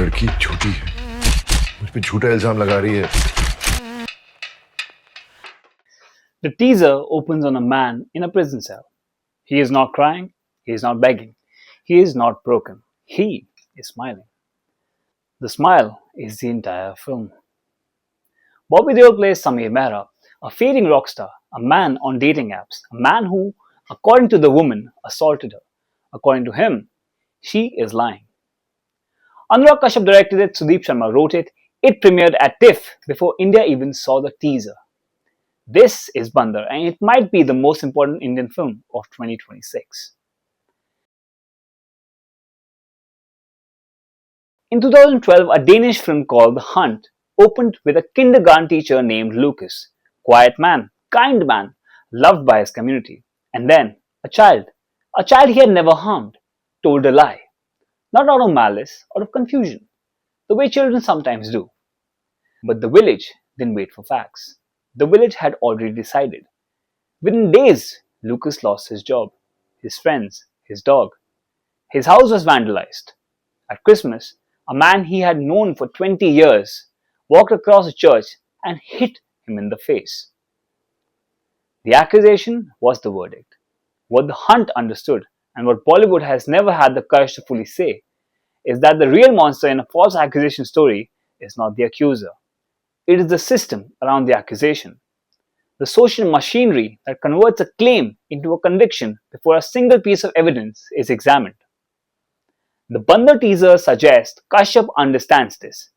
लड़की झूठी है, मुझ पे झूठा इल्जाम लगा रही है. The teaser opens on a man in a prison cell. He is not crying, he is not begging, he is not broken. He is smiling. The smile is the entire film. Bobby Deol plays Sameer Mehra, a fading rock star, a man on dating apps, a man who, according to the woman, assaulted her. According to him, she is lying. Anurag Kashyap directed it, Sudip Sharma wrote it. It premiered at TIFF before India even saw the teaser. This is Bandar, and it might be the most important Indian film of 2026. In 2012, a Danish film called The Hunt opened with a kindergarten teacher named Lucas. Quiet man, kind man, loved by his community. And then, a child he had never harmed, told a lie. Not out of malice, out of confusion, the way children sometimes do. But the village didn't wait for facts. The village had already decided. Within days, Lucas lost his job, his friends, his dog. His house was vandalized. At Christmas, a man he had known for 20 years walked across the church and hit him in the face. The accusation was the verdict. What the Hunt understood, and what Bollywood has never had the courage to fully say, is that the real monster in a false accusation story is not the accuser. It is the system around the accusation. The social machinery that converts a claim into a conviction before a single piece of evidence is examined. The Bandar teaser suggests Kashyap understands this.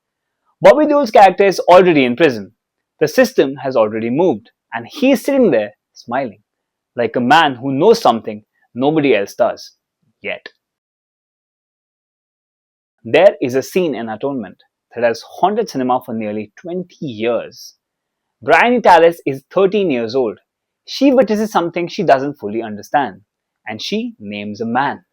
Bobby Deol's character is already in prison. The system has already moved, and he is sitting there smiling, like a man who knows something nobody else does, yet. There is a scene in Atonement that has haunted cinema for nearly 20 years. Bryony Tallis is 13 years old. She witnesses something she doesn't fully understand, and she names a man.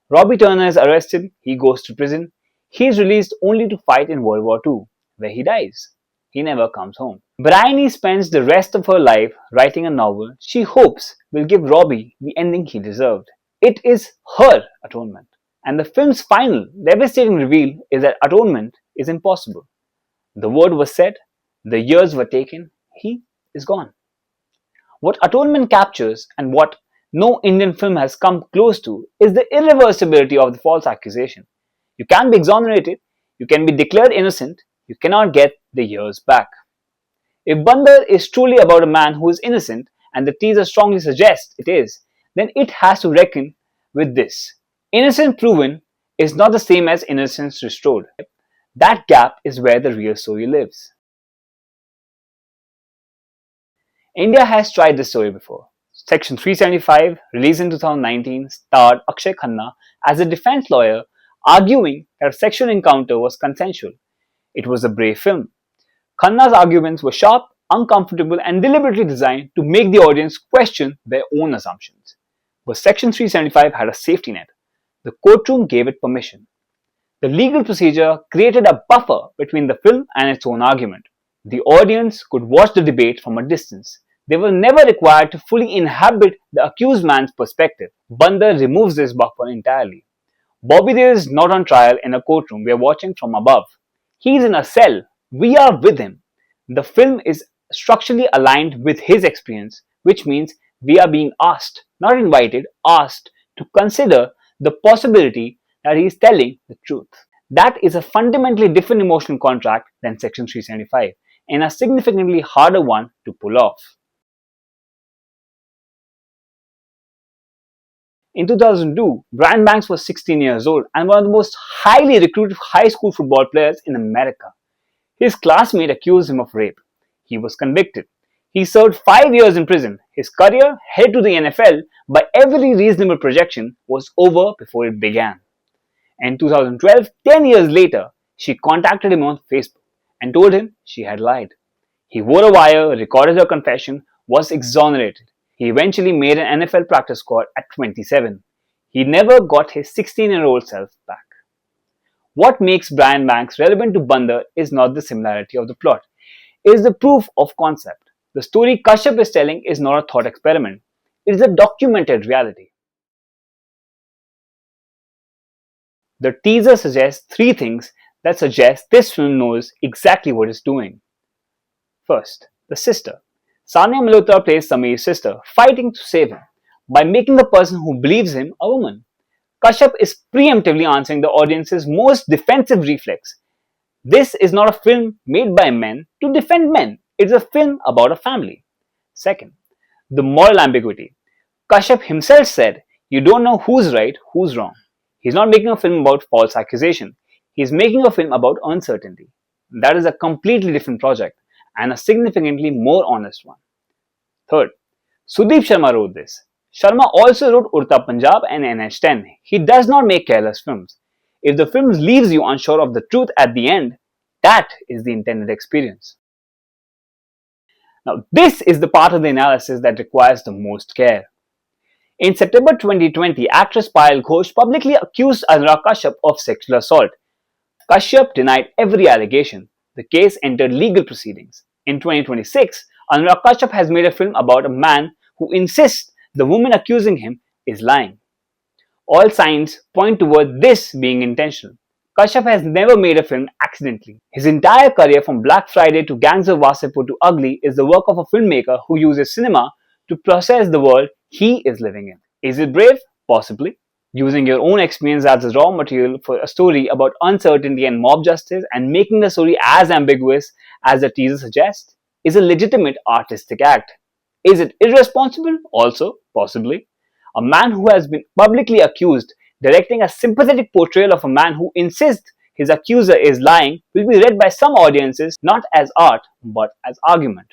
Robbie Turner is arrested, he goes to prison. He is released only to fight in World War II, where he dies. He never comes home. Bryony spends the rest of her life writing a novel she hopes will give Robbie the ending he deserved. It is her atonement. And the film's final, devastating reveal is that atonement is impossible. The word was said, the years were taken, he is gone. What Atonement captures and what no Indian film has come close to is the irreversibility of the false accusation. You can be exonerated, you can be declared innocent, you cannot get the years back. If Bandar is truly about a man who is innocent, and the teaser strongly suggests it is, then it has to reckon with this. Innocence proven is not the same as innocence restored. That gap is where the real story lives. India has tried this story before. Section 375, released in 2019, starred Akshay Khanna as a defense lawyer arguing that a sexual encounter was consensual. It was a brave film. Khanna's arguments were sharp, uncomfortable, and deliberately designed to make the audience question their own assumptions. But Section 375 had a safety net. The courtroom gave it permission. The legal procedure created a buffer between the film and its own argument. The audience could watch the debate from a distance. They were never required to fully inhabit the accused man's perspective. Bandar removes this buffer entirely. Bobby Deol is not on trial in a courtroom. We are watching from above. He is in a cell. We are with him. The film is structurally aligned with his experience, which means we are being asked, not invited, asked to consider the possibility that he is telling the truth. That is a fundamentally different emotional contract than Section 375 and a significantly harder one to pull off. In 2002, Brian Banks was 16 years old and one of the most highly recruited high school football players in America. His classmate accused him of rape. He was convicted. He served 5 years in prison. His career, headed to the NFL by every reasonable projection, was over before it began. In 2012, 10 years later, she contacted him on Facebook and told him she had lied. He wore a wire, recorded her confession, was exonerated. He eventually made an NFL practice squad at 27. He never got his 16-year-old self back. What makes Brian Banks relevant to Bandar is not the similarity of the plot. It is the proof of concept. The story Kashyap is telling is not a thought experiment. It is a documented reality. The teaser suggests three things that suggests this film knows exactly what it's doing. First, the sister. Sanya Malhotra plays Sameer's sister, fighting to save him by making the person who believes him a woman. Kashyap is preemptively answering the audience's most defensive reflex. This is not a film made by men to defend men. It's a film about a family. Second, the moral ambiguity. Kashyap himself said, "You don't know who's right, who's wrong." He's not making a film about false accusation. He's making a film about uncertainty. That is a completely different project and a significantly more honest one. Third, Sudip Sharma wrote this. Sharma also wrote Urta Punjab and NH10. He does not make careless films. If the film leaves you unsure of the truth at the end, that is the intended experience. Now, this is the part of the analysis that requires the most care. In September 2020, actress Payal Ghosh publicly accused Anurag Kashyap of sexual assault. Kashyap denied every allegation. The case entered legal proceedings. In 2026, Anurag Kashyap has made a film about a man who insists the woman accusing him is lying. All signs point toward this being intentional. Kashyap has never made a film accidentally. His entire career from Black Friday to Gangs of Wasipur to Ugly is the work of a filmmaker who uses cinema to process the world he is living in. Is it brave? Possibly. Using your own experience as a raw material for a story about uncertainty and mob justice and making the story as ambiguous as the teaser suggests is a legitimate artistic act. Is it irresponsible? Also, possibly. A man who has been publicly accused directing a sympathetic portrayal of a man who insists his accuser is lying will be read by some audiences not as art but as argument.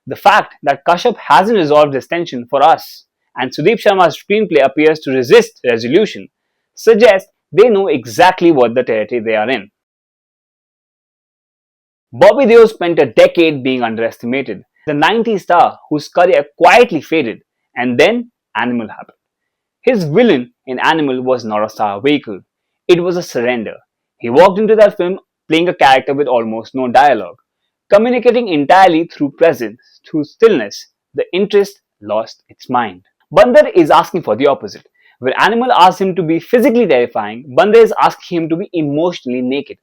The fact that Kashyap hasn't resolved this tension for us and Sudip Sharma's screenplay appears to resist resolution suggests they know exactly what the territory they are in. Bobby Deol spent a decade being underestimated. The 90s star whose career quietly faded, and then Animal happened. His villain in Animal was not a star vehicle, it was a surrender. He walked into that film playing a character with almost no dialogue, communicating entirely through presence, through stillness. The interest lost its mind. Bandar is asking for the opposite. Where Animal asks him to be physically terrifying, Bandar is asking him to be emotionally naked.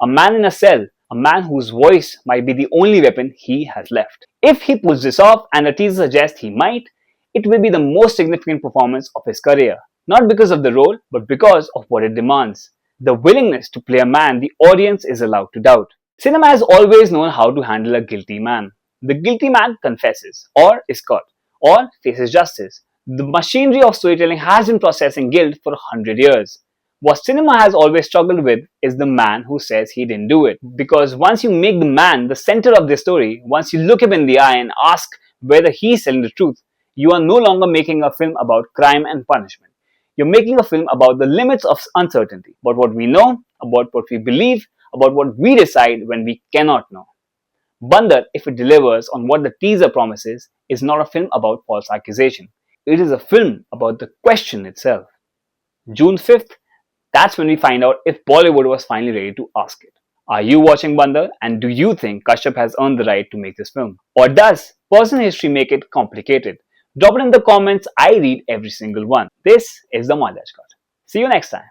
A man in a cell, a man whose voice might be the only weapon he has left. If he pulls this off, and the teaser suggests he might, it will be the most significant performance of his career. Not because of the role, but because of what it demands. The willingness to play a man the audience is allowed to doubt. Cinema has always known how to handle a guilty man. The guilty man confesses, or is caught, or faces justice. The machinery of storytelling has been processing guilt for 100 years. What cinema has always struggled with is the man who says he didn't do it. Because once you make the man the center of the story, once you look him in the eye and ask whether he's telling the truth, you are no longer making a film about crime and punishment. You're making a film about the limits of uncertainty, about what we know, about what we believe, about what we decide when we cannot know. Bandar, if it delivers on what the teaser promises, is not a film about false accusation. It is a film about the question itself. June 5th, that's when we find out if Bollywood was finally ready to ask it. Are you watching Bandar, and do you think Kashyap has earned the right to make this film? Or does personal history make it complicated? Drop it in the comments, I read every single one. This is the Malyaj Cut. See you next time.